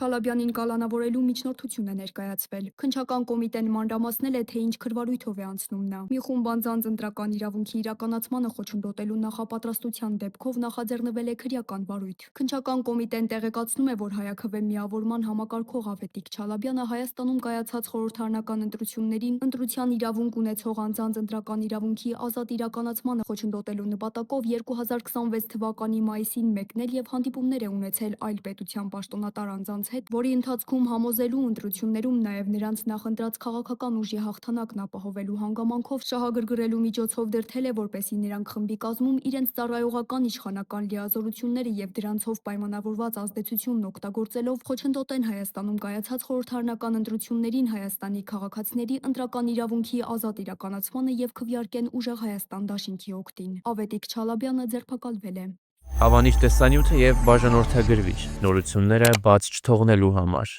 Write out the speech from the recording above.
Չալաբյանին կալանավորելու միջնորդություն է ներկայացվել։ Քննչական կոմիտեն մանրամասնել է, թե ինչ քրվարույթով է անցնում նա։ Մի խումբ անձանց ընտրական իրավունքի իրականացմանը խոչընդոտելու նախապատրաստության դեպքով նախաձեռնվել է քրեական վարույթ։ Քննչական կոմիտեն տեղեկացնում է, որ Հայաքվե միավորման համակարգող Ավետիք Չալաբյանը Հայաստանում կայացած խորհրդարանական ընտրություններին ընտրության իրավունք ունեցող անձանց ընտրական իրավունքի ազատ իրականացմանը խոչընդոտելու նպատակով 2026 թվականի մայիսին մեկնել եւ հանդիպումներ է ունեցել այլ պետության պաշտոնատար անձանց հետ, որի ընթացքում համոզելու ընտրություններում նաև նրանց նախընտրած քաղաքական ուժի հաղթանակն ապահովելու հանգամանքով շահագրգռելու միջոցով դրդել է, որպեսզի նրանք խմբի կազմում իրենց ծառայողական իշխանական լիազորությունները եւ դրանցով պայմանավորված ազդեցությունն օգտագործելով խոչընդոտեն Հայաստանում կայացած խորհրդարանական ընտրություններին Հայաստանի քաղաքացիների ընտրական իրավունքի ազատ իրականացմանը եւ քվեարկեն ուժեղ Հայաստան դաշինքի օգտին։ Ավետիք Չալաբյանը ձերբակալվել է։ Հավանիչ տեսանյութը եւ բաժանորդագրվիչ նորությունները բաց չթողնելու համար։